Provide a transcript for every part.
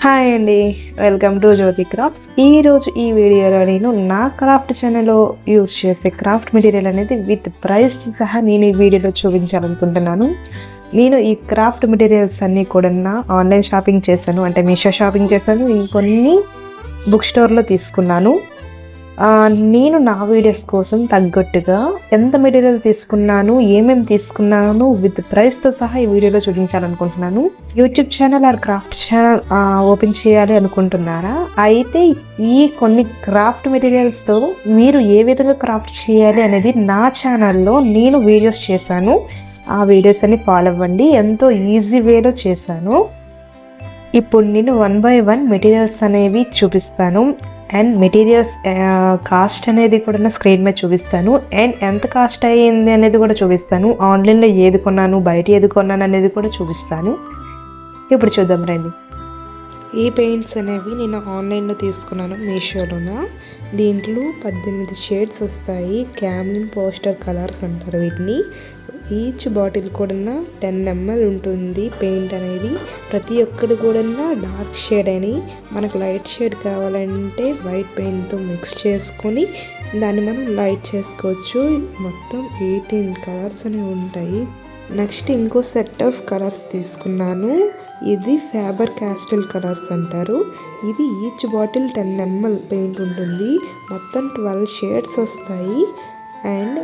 Hi అండి. Welcome to Jyoti crafts. ఈరోజు ఈ వీడియోలో నేను నా క్రాఫ్ట్ ఛానల్లో యూస్ చేసే క్రాఫ్ట్ మెటీరియల్ అనేది విత్ ప్రైస్ సహా నేను ఈ వీడియోలో చూపించాలనుకుంటున్నాను. నేను ఈ క్రాఫ్ట్ మెటీరియల్స్ అన్నీ కూడా ఆన్లైన్ షాపింగ్ చేశాను, అంటే మీషో షాపింగ్ చేశాను, ఇంకొన్ని బుక్ స్టోర్లో తీసుకున్నాను. నేను నా వీడియోస్ కోసం తగ్గట్టుగా ఎంత మెటీరియల్ తీసుకున్నాను, ఏమేమి తీసుకున్నాను విత్ ప్రైస్తో సహా ఈ వీడియోలో చూపించాలనుకుంటున్నాను. YouTube channel or craft channel open చేయాలి అనుకుంటున్నారా? అయితే ఈ కొన్ని క్రాఫ్ట్ మెటీరియల్స్తో మీరు ఏ విధంగా క్రాఫ్ట్ చేయాలి అనేది నా ఛానల్లో నేను వీడియోస్ చేశాను. ఆ వీడియోస్ అన్ని ఫాలో అవ్వండి. ఎంతో ఈజీ వేలో చేశాను. ఇప్పుడు నేను 1 by 1 మెటీరియల్స్ అనేవి చూపిస్తాను. అండ్ మెటీరియల్స్ కాస్ట్ అనేది కూడా స్క్రీన్ మీద చూపిస్తాను. అండ్ ఎంత కాస్ట్ అయ్యింది అనేది కూడా చూపిస్తాను. ఆన్లైన్లో ఏది కొన్నాను, బయట ఏది కొన్నాను అనేది కూడా చూపిస్తాను. ఇప్పుడు చూద్దాం రండి. ఈ పెయింట్స్ అనేవి నేను ఆన్లైన్లో తీసుకున్నాను, మీషోలోన. దీంట్లో 18 షేడ్స్ వస్తాయి. క్యామ్లిన్ పోస్టర్ కలర్స్ అంటారు వీటిని. ఈచ్ బాటిల్ కూడా 10 ml ఉంటుంది పెయింట్ అనేది. ప్రతి ఒక్కటి కూడా డార్క్ షేడ్ అని, మనకు లైట్ షేడ్ కావాలంటే వైట్ పెయింట్తో మిక్స్ చేసుకొని దాన్ని మనం లైట్ చేసుకోవచ్చు. మొత్తం 18 కలర్స్ అనేవి ఉంటాయి. నెక్స్ట్ ఇంకో సెట్ ఆఫ్ కలర్స్ తీసుకున్నాను. ఇది ఫ్యాబర్ క్యాస్టిల్ కలర్స్ అంటారు. ఇది ఈచ్ బాటిల్ 10 ml పెయింట్ ఉంటుంది. మొత్తం 12 షేడ్స్ వస్తాయి. అండ్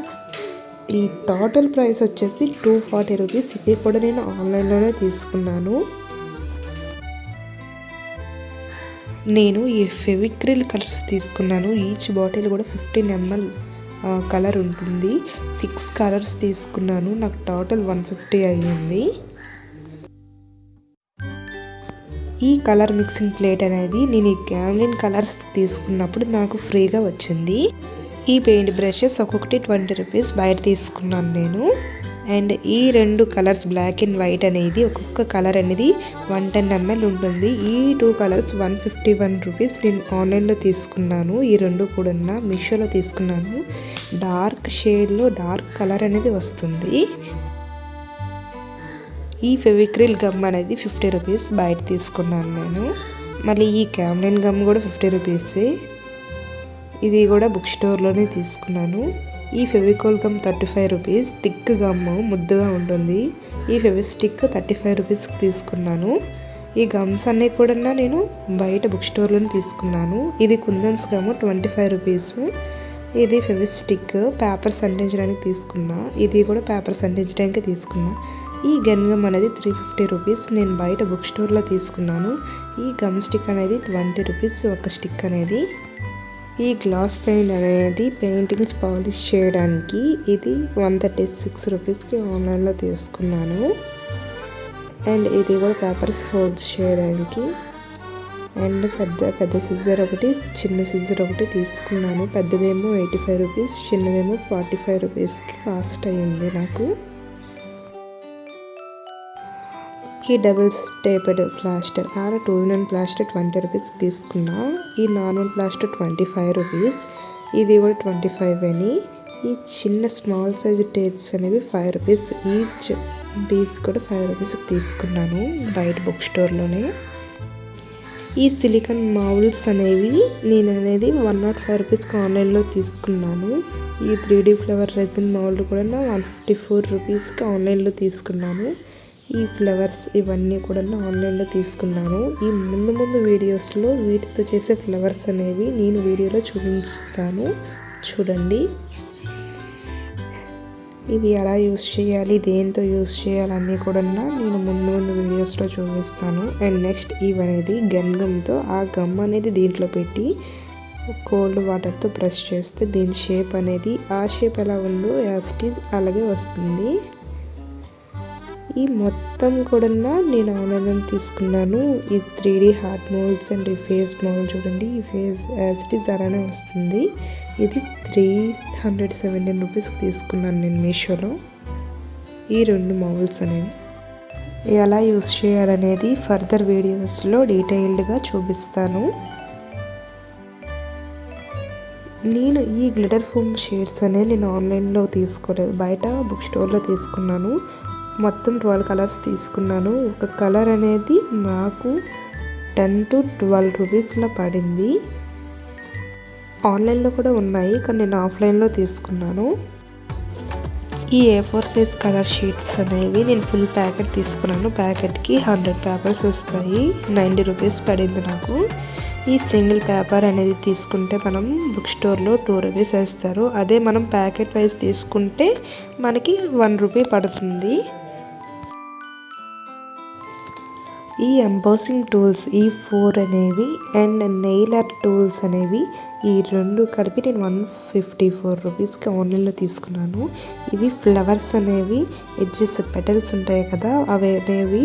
ఈ టోటల్ ప్రైస్ వచ్చేసి 240 రూపీస్. ఇది కూడా నేను ఆన్లైన్లోనే తీసుకున్నాను. నేను ఈ ఫెవిక్రిల్ కలర్స్ తీసుకున్నాను. ఈచ్ బాటిల్ కూడా 15 ml కలర్ ఉంటుంది. 6 కలర్స్ తీసుకున్నాను. నాకు టోటల్ 150 అయ్యింది. ఈ కలర్ మిక్సింగ్ ప్లేట్ అనేది నేను ఈ క్యామ్లిన్ కలర్స్ తీసుకున్నప్పుడు నాకు ఫ్రీగా వచ్చింది. ఈ పెయింట్ బ్రషెస్ ఒక్కొక్కటి 20 రూపీస్ బయట తీసుకున్నాను నేను. అండ్ ఈ 2 కలర్స్ బ్లాక్ అండ్ వైట్ అనేది ఒక్కొక్క కలర్ అనేది 110 ml ఉంటుంది. ఈ 2 కలర్స్ 151 రూపీస్ నేను ఆన్లైన్లో తీసుకున్నాను. ఈ 2 కూడా మీషోలో తీసుకున్నాను. డార్క్ షేడ్లో డార్క్ కలర్ అనేది వస్తుంది. ఈ ఫెవిక్రిల్ గమ్ అనేది 50 రూపీస్ బయట తీసుకున్నాను నేను. మళ్ళీ ఈ క్యామ్లిన్ గమ్ కూడా 50 రూపీసే. ఇది కూడా బుక్ స్టోర్లోనే తీసుకున్నాను. ఈ Fevicol gum 35 rupees. Thick gum ముద్దుగా ఉంటుంది. ఈ ఫెవిస్టిక్ 35 రూపీస్కి తీసుకున్నాను. ఈ గమ్స్ అన్నీ కూడా నేను బయట బుక్ స్టోర్లోనే తీసుకున్నాను. ఇది కుందన్స్ గమ్ 25 రూపీస్. ఇది ఫెవిస్టిక్ పేపర్స్ అంటించడానికి తీసుకున్నా. ఇది కూడా పేపర్స్ అంటించడానికి తీసుకున్నా. ఈ గన్ గమ్ అనేది 350 రూపీస్. నేను బయట బుక్ స్టోర్లో తీసుకున్నాను. ఈ గమ్ స్టిక్ అనేది 20 రూపీస్ ఒక స్టిక్ అనేది. ఈ గ్లాస్ పెయింట్ అనేది పెయింటింగ్స్ పాలిష్ చేయడానికి ఇది 136 రూపీస్కి ఆన్లైన్లో తీసుకున్నాను. అండ్ ఇది కూడా పేపర్స్ హోల్స్ చేయడానికి. అండ్ పెద్ద సిజర్ ఒకటి, చిన్న సిజర్ ఒకటి తీసుకున్నాను. పెద్దదేమో 85 రూపీస్, చిన్నదేమో 45 రూపీస్కి కాస్ట్ అయ్యింది నాకు. ఈ డబుల్ టేపెడ్ ప్లాస్టర్ 2-in-1 ప్లాస్టర్ 20 రూపీస్కి తీసుకున్నా. ఈ నార్మల్ ప్లాస్టర్ 25 రూపీస్. ఇది కూడా 25 అని. ఈ చిన్న స్మాల్ సైజ్ టేప్స్ అనేవి 5 రూపీస్. ఈచ్ పీస్ కూడా 5 రూపీస్కి తీసుకున్నాను బయట బుక్ స్టోర్లోనే. ఈ సిలికాన్ మౌల్డ్స్ అనేవి నేను 105 రూపీస్కి ఆన్లైన్లో తీసుకున్నాను. ఈ 3D ఫ్లవర్ రెజిన్ మౌల్డ్ కూడా 154 రూపీస్కి ఆన్లైన్లో తీసుకున్నాను. ఈ ఫ్లవర్స్ ఇవన్నీ కూడా ఆన్లైన్లో తీసుకున్నాను. ఈ ముందు వీడియోస్లో వీటితో చేసే ఫ్లవర్స్ అనేవి నేను వీడియోలో చూపిస్తాను, చూడండి. ఇవి ఎలా యూస్ చేయాలి, దేంతో యూస్ చేయాలన్నీ కూడా నేను ముందు వీడియోస్లో చూపిస్తాను. అండ్ నెక్స్ట్ ఇవనేది గన్ గమ్తో ఆ గమ్ అనేది దీంట్లో పెట్టి కోల్డ్ వాటర్తో బ్రష్ చేస్తే దీని షేప్ అనేది ఆ షేప్ ఎలా ఉందో యాజ్ ఇట్ ఈజ్ అలాగే వస్తుంది. ఈ మొత్తం కూడా నేను ఆన్లైన్లో తీసుకున్నాను. ఈ 3D హార్ట్ మోల్డ్స్ అండ్ ఈ ఫేస్ మోల్డ్ చూడండి. ఈ ఫేస్ యాజ్ ఇట్ ఈజ్ అలానే వస్తుంది. ఇది 317 రూపీస్కి తీసుకున్నాను నేను మీషోలో. ఈ 2 మౌల్డ్స్ అనేవి ఎలా యూస్ చేయాలనేది ఫర్దర్ వీడియోస్లో డీటెయిల్డ్గా చూపిస్తాను. నేను ఈ గ్లిటర్ ఫోమ్ షేడ్స్ అనేవి నేను ఆన్లైన్లో తీసుకోలేదు, బయట బుక్ స్టోర్లో తీసుకున్నాను. మొత్తం 12 కలర్స్ తీసుకున్నాను. ఒక కలర్ అనేది నాకు 10 to 12 రూపీస్లో పడింది. ఆన్లైన్లో కూడా ఉన్నాయి, కానీ నేను ఆఫ్లైన్లో తీసుకున్నాను. ఈ A4 సైజ్ కలర్ షీట్స్ అనేవి నేను ఫుల్ ప్యాకెట్ తీసుకున్నాను. ప్యాకెట్కి 100 పేపర్స్ వస్తాయి. 90 రూపీస్ పడింది నాకు. ఈ సింగిల్ పేపర్ అనేది తీసుకుంటే మనం బుక్ స్టోర్లో 2 రూపీస్ వేస్తారు. అదే మనం ప్యాకెట్ వైజ్ తీసుకుంటే మనకి 1 రూపీ పడుతుంది. ఈ ఎంబోసింగ్ టూల్స్ ఈ 4 అనేవి అండ్ నెయిల్ ఆర్ట్ టూల్స్ అనేవి ఈ 2 కలిపి నేను 154 రూపీస్కి ఆన్లైన్లో తీసుకున్నాను. ఇవి ఫ్లవర్స్ అనేవి ఎడ్జెస్ పెటల్స్ ఉంటాయి కదా, అవి అనేవి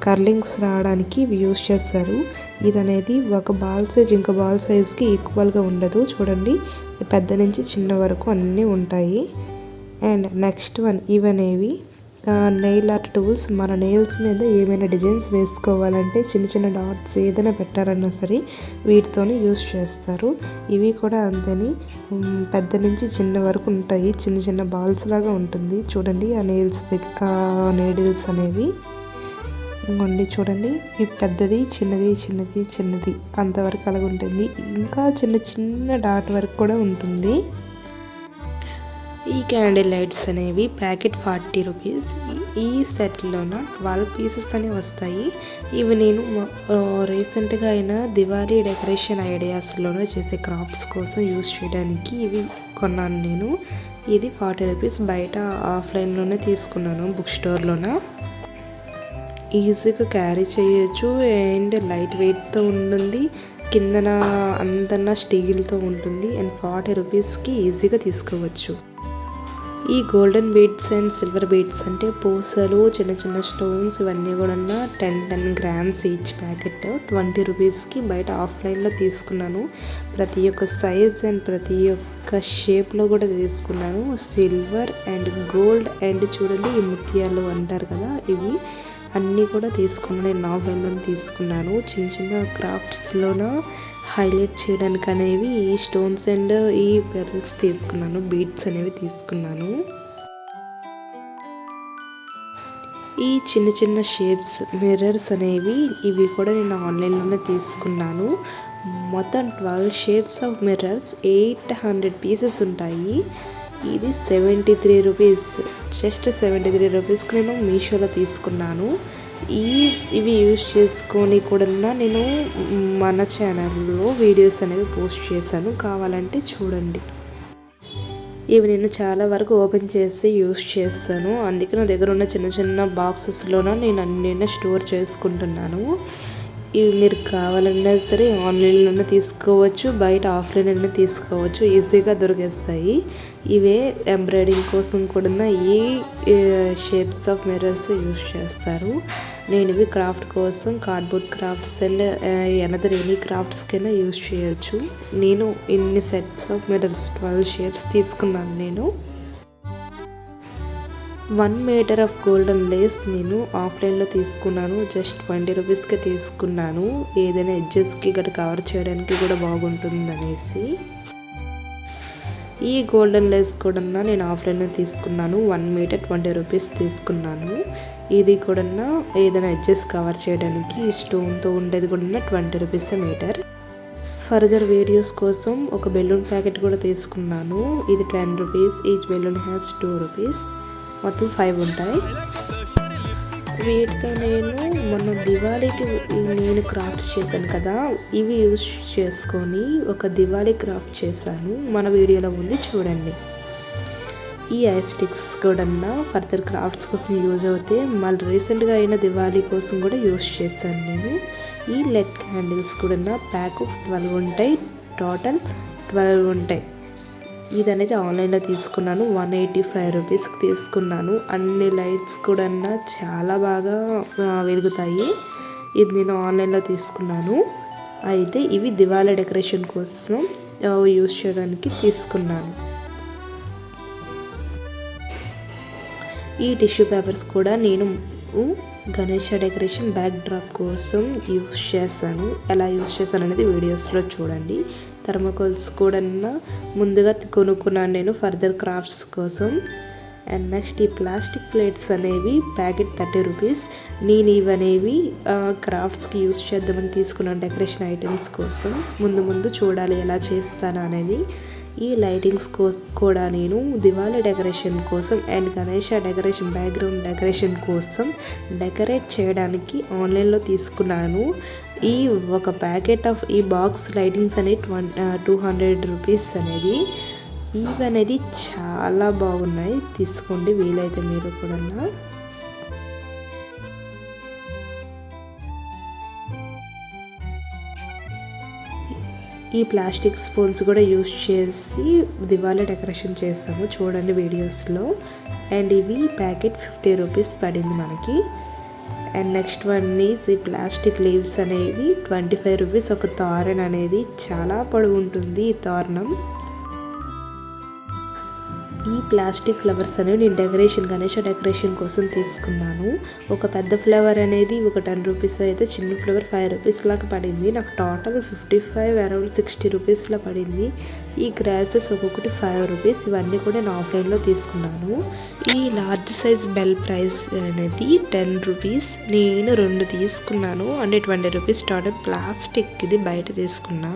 కర్లింగ్స్ రావడానికి ఇవి యూస్ చేస్తారు. ఇది అనేది ఒక బాల్ సైజ్ ఇంకో బాల్ సైజ్కి ఈక్వల్గా ఉండదు. చూడండి, పెద్ద నుంచి చిన్న వరకు అన్నీ ఉంటాయి. అండ్ నెక్స్ట్ వన్ ఇవనేవి నెయిల్ ఆర్ట్ టూల్స్. మన నెయిల్స్ మీద ఏమైనా డిజైన్స్ వేసుకోవాలంటే చిన్న చిన్న డాట్స్ ఏదైనా పెట్టాలన్నా సరే వీటితోనే యూస్ చేస్తారు. ఇవి కూడా అంతని పెద్ద నుంచి చిన్న వరకు ఉంటాయి. చిన్న చిన్న బాల్స్ లాగా ఉంటుంది. చూడండి ఆ నెయిల్స్ నీడిల్స్ అనేవి ఇంకోండి. చూడండి, ఈ పెద్దది చిన్నది చిన్నది చిన్నది అంతవరకు అలాగ ఉంటుంది. ఇంకా చిన్న చిన్న డాట్ వరకు కూడా ఉంటుంది. ఈ క్యాండిల్ లైట్స్ అనేవి ప్యాకెట్ 40 రూపీస్. ఈ సెట్లోన 12 పీసెస్ అనేవి వస్తాయి. ఇవి నేను రీసెంట్గా అయినా దివాళీ డెకరేషన్ ఐడియాస్లోనే చేసే క్రాఫ్ట్స్ కోసం యూస్ చేయడానికి ఇవి కొన్నాను నేను. ఇది 40 రూపీస్. బయట ఆఫ్లైన్లోనే తీసుకున్నాను, బుక్ స్టోర్లోన. ఈజీగా క్యారీ చేయొచ్చు అండ్ లైట్ వెయిట్తో ఉంటుంది. కిందన అంతన్నా స్టీల్తో ఉంటుంది అండ్ 40 రూపీస్కి ఈజీగా తీసుకోవచ్చు. ఈ golden beads and silver beads అంటే పూసలు, చిన్న చిన్న స్టోన్స్ ఇవన్నీ కూడా 10 గ్రామ్స్ ఈచ్ ప్యాకెట్ 20 రూపీస్కి బయట ఆఫ్లైన్లో తీసుకున్నాను. ప్రతి ఒక్క సైజ్ అండ్ ప్రతి ఒక్క షేప్లో కూడా తీసుకున్నాను. సిల్వర్ అండ్ గోల్డ్ అండ్ చూడండి ఈ ముత్యాలు అంటారు కదా, ఇవి అన్నీ కూడా తీసుకున్నాను. నేను ఆఫ్లైన్లో తీసుకున్నాను. చిన్న చిన్న క్రాఫ్ట్స్లోన హైలైట్ చేయడానికి అనేవి ఈ స్టోన్స్ అండ్ ఈ పెరల్స్ తీసుకున్నాను. బీడ్స్ అనేవి తీసుకున్నాను. ఈ చిన్న చిన్న షేప్స్ మిర్రర్స్ అనేవి ఇవి కూడా నేను ఆన్లైన్లోనే తీసుకున్నాను. మొత్తం 12 షేప్స్ ఆఫ్ మిర్రర్స్ 800 పీసెస్ ఉంటాయి. ఇది 73 రూపీస్. జస్ట్ 73 రూపీస్కి నేను మీషోలో తీసుకున్నాను. ఇవి యూజ్ చేసుకొని కూడా నేను మన ఛానల్లో వీడియోస్ అనేవి పోస్ట్ చేశాను, కావాలంటే చూడండి. ఇవి నేను చాలా వరకు ఓపెన్ చేసి యూజ్ చేస్తాను. అందుకే నా దగ్గర ఉన్న చిన్న చిన్న బాక్సెస్లోన నేను అన్నీ స్టోర్ చేసుకుంటున్నాను. ఇవి మీరు కావాలన్నా సరే ఆన్లైన్లోనే తీసుకోవచ్చు, బయట ఆఫ్లైన్లోనే తీసుకోవచ్చు, ఈజీగా దొరికేస్తాయి. ఇవే ఎంబ్రాయిడింగ్ కోసం కూడా ఈ షేప్స్ ఆఫ్ మిర్రర్స్ యూజ్ చేస్తారు. నేను ఇవి క్రాఫ్ట్ కోసం cardboard crafts and another any క్రాఫ్ట్స్కైనా యూజ్ చేయొచ్చు. నేను ఇన్ని సెట్స్ ఆఫ్ మిర్రర్స్ 12 షేప్స్ తీసుకున్నాను. నేను 1 మీటర్ ఆఫ్ గోల్డెన్ లేస్ నేను ఆఫ్లైన్లో తీసుకున్నాను. జస్ట్ 20 రూపీస్కి తీసుకున్నాను. ఏదైనా ఎడ్జెస్కి గట్రా కవర్ చేయడానికి కూడా బాగుంటుంది అనేసి. ఈ గోల్డెన్ లేస్ కూడా నేను ఆఫ్లైన్లో తీసుకున్నాను. 1 మీటర్ 20 రూపీస్ తీసుకున్నాను. ఇది కూడా ఏదైనా ఎడ్జెస్ కవర్ చేయడానికి స్టోన్తో ఉండేది కూడా 20 రూపీస్ మీటర్. ఫర్దర్ వీడియోస్ కోసం ఒక బెలూన్ ప్యాకెట్ కూడా తీసుకున్నాను. ఇది 10 rupees. Each balloon has 2 rupees. మొత్తం 5 ఉంటాయి. వీటితో నేను మొన్న దివాళీకి నేను క్రాఫ్ట్స్ చేశాను కదా, ఇవి యూజ్ చేసుకొని ఒక దివాళీ క్రాఫ్ట్ చేశాను. మన వీడియోలో ఉంది చూడండి. ఈ ఐ స్టిక్స్ కూడా ఫర్దర్ క్రాఫ్ట్స్ కోసం యూజ్ అవుతాయి. మళ్ళీ రీసెంట్గా అయిన దివాళీ కోసం కూడా యూజ్ చేశాను నేను. ఈ లెడ్ క్యాండిల్స్ కూడా ప్యాక్ ఆఫ్ 12 ఉంటాయి. టోటల్ 12 ఉంటాయి. ఇది అనేది ఆన్లైన్లో తీసుకున్నాను. 185 రూపీస్కి తీసుకున్నాను. అన్ని లైట్స్ కూడా చాలా బాగా వెలుగుతాయి. ఇది నేను ఆన్లైన్లో తీసుకున్నాను. అయితే ఇవి దివాళీ డెకరేషన్ కోసం యూజ్ చేయడానికి తీసుకున్నాను. ఈ టిష్యూ పేపర్స్ కూడా నేను గణేష డెకరేషన్ బ్యాక్ డ్రాప్ కోసం యూజ్ చేశాను. ఎలా యూజ్ చేశాను అనేది వీడియోస్లో చూడండి. థర్మోకోల్స్ కూడా ముందుగా కొనుక్కున్నాను నేను ఫర్దర్ క్రాఫ్ట్స్ కోసం. అండ్ నెక్స్ట్ ఈ ప్లాస్టిక్ ప్లేట్స్ అనేవి ప్యాకెట్ 30 రూపీస్. నేను ఇవనేవి క్రాఫ్ట్స్కి యూస్ చేద్దామని తీసుకున్నాను, డెకరేషన్ ఐటమ్స్ కోసం. ముందు చూడాలి ఎలా చేస్తాను అనేది. ఈ లైటింగ్స్ కూడా నేను దివాళీ డెకరేషన్ కోసం and Ganesha decoration background decoration కోసం డెకరేట్ చేయడానికి ఆన్లైన్లో తీసుకున్నాను. ఈ ఒక ప్యాకెట్ ఆఫ్ ఈ బాక్స్ లైటింగ్స్ అనేది 200 రూపీస్ అనేది. ఇవి అనేది చాలా బాగున్నాయి, తీసుకోండి వీలైతే మీరు కూడా. ఈ ప్లాస్టిక్ స్పూన్స్ కూడా యూస్ చేసి దివాళీ డెకరేషన్ చేస్తాము, చూడండి వీడియోస్లో. అండ్ ఇవి ప్యాకెట్ 50 రూపీస్ పడింది మనకి. అండ్ నెక్స్ట్ వన్ ఈజ్ ఈ ప్లాస్టిక్ లీవ్స్ అనేవి 25 రూపీస్. ఒక తోరణం అనేది చాలా పొడవు ఉంటుంది ఈ తోరణం. ఈ ప్లాస్టిక్ ఫ్లవర్స్ అనేవి నేను డెకరేషన్ గణేష డెకరేషన్ కోసం తీసుకున్నాను. ఒక పెద్ద ఫ్లవర్ అనేది ఒక 10 రూపీస్ అయితే, చిన్న ఫ్లవర్ 5 రూపీస్ లాగా పడింది. నాకు టోటల్ 55 అరౌండ్ 60 రూపీస్లో పడింది. ఈ గ్రాసెస్ ఒక్కొక్కటి 5 రూపీస్. ఇవన్నీ కూడా నేను ఆఫ్లైన్లో తీసుకున్నాను. ఈ లార్జ్ సైజ్ బెల్ ప్రైస్ అనేది 10 రూపీస్. నేను 2 తీసుకున్నాను, అంటే 20 రూపీస్ టోటల్. ప్లాస్టిక్ ఇది బయట తీసుకున్నా.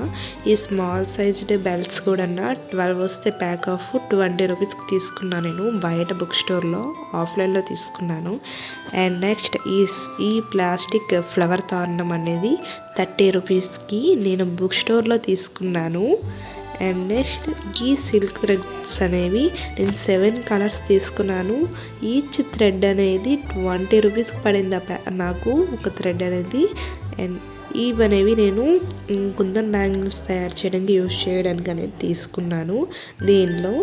ఈ స్మాల్ సైజ్డ్ బెల్స్ కూడా 12 వస్తే ప్యాక్ ఆఫ్ 20 రూపీస్ తీసుకున్నాను. నేను బయట బుక్ స్టోర్లో ఆఫ్లైన్లో తీసుకున్నాను. అండ్ నెక్స్ట్ ఈ ప్లాస్టిక్ ఫ్లవర్ తోరణం అనేది 30 రూపీస్కి నేను బుక్ స్టోర్లో తీసుకున్నాను. అండ్ నెక్స్ట్ ఈ సిల్క్ థ్రెడ్స్ అనేవి నేను 7 కలర్స్ తీసుకున్నాను. ఈచ్ థ్రెడ్ అనేది 20 రూపీస్కి పడింది నాకు ఒక థ్రెడ్ అనేది. అండ్ ఇవనేవి నేను కుందన్ బ్యాంగిల్స్ తయారు చేయడానికి యూస్ చేయడానికి అనేది తీసుకున్నాను. దీనిలో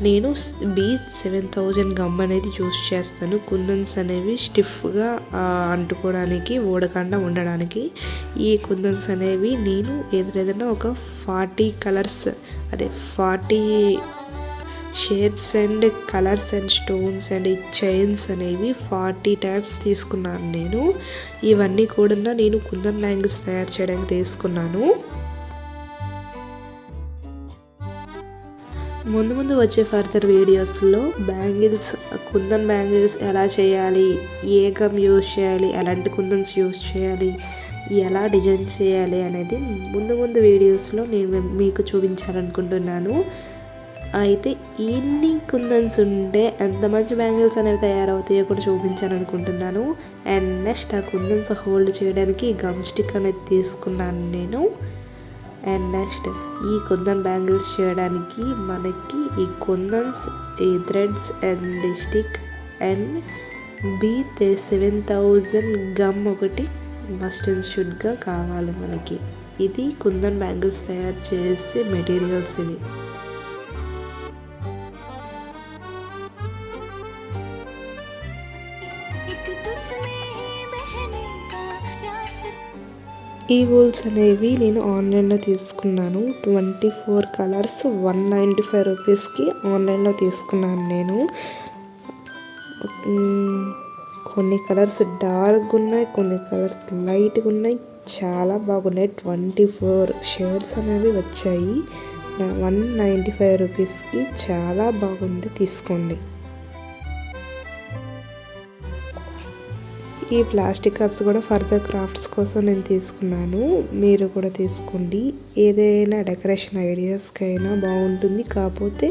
నేను B7000 గమ్ అనేది యూస్ చేస్తాను. కుందన్స్ అనేవి స్టిఫ్గా అంటుకోవడానికి, ఊడకుండా ఉండడానికి. ఈ కుందన్స్ అనేవి నేను ఏదైనా ఒక 40 కలర్స్, అదే 40 shapes and colours and stones and ఈ చైన్స్ అనేవి 40 టైప్స్ తీసుకున్నాను నేను. ఇవన్నీ కూడా నేను కుందన్ బ్యాంగిల్స్ తయారు చేయడానికి తీసుకున్నాను. ముందు వచ్చే ఫర్దర్ వీడియోస్లో బ్యాంగిల్స్, కుందన్ బ్యాంగిల్స్ ఎలా చేయాలి, ఏ గమ్ యూజ్ చేయాలి, ఎలాంటి కుందన్స్ యూజ్ చేయాలి, ఎలా డిజైన్ చేయాలి అనేది ముందు వీడియోస్లో నేను మీకు చూపించాలనుకుంటున్నాను. అయితే ఇన్ని కుందన్స్ ఉంటే ఎంత మంచి బ్యాంగిల్స్ అనేవి తయారవుతాయో కూడా చూపించాలనుకుంటున్నాను. అండ్ నెక్స్ట్ ఆ కుందన్స్ హోల్డ్ చేయడానికి గమ్ స్టిక్ అనేది తీసుకున్నాను నేను. అండ్ నెక్స్ట్ ఈ కుందన్ బ్యాంగిల్స్ చేయడానికి మనకి ఈ కుందన్స్, ఈ threads and stick and B7000 gum ఒకటి మస్ట్ అండ్ షుడ్గా కావాలి మనకి. ఇది కుందన్ బ్యాంగిల్స్ తయారు చేసే మెటీరియల్స్ ఇవి. ఈ వూల్స్ అనేవి నేను ఆన్లైన్లో తీసుకున్నాను. 24 కలర్స్ 195 రూపీస్కి ఆన్లైన్లో తీసుకున్నాను నేను. కొన్ని కలర్స్ డార్క్గా ఉన్నాయి, కొన్ని కలర్స్ లైట్గా ఉన్నాయి, చాలా బాగున్నాయి. 24 షేడ్స్ అనేవి వచ్చాయి. 195 రూపీస్కి చాలా బాగుంది, తీసుకోండి. ఈ ప్లాస్టిక్ కప్స్ కూడా ఫర్దర్ క్రాఫ్ట్స్ కోసం నేను తీసుకున్నాను, మీరు కూడా తీసుకోండి. ఏదైనా డెకరేషన్ ఐడియాస్కైనా బాగుంటుంది, కాకపోతే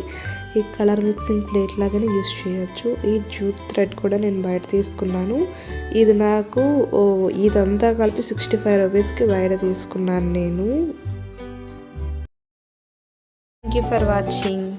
ఈ కలర్ మిక్సింగ్ ప్లేట్ లాగానే యూస్ చేయొచ్చు. ఈ జూట్ థ్రెడ్ కూడా నేను బయట తీసుకున్నాను. ఇది నాకు ఇదంతా కలిపి 65 రూపీస్కి బయట తీసుకున్నాను నేను. Thank you for watching.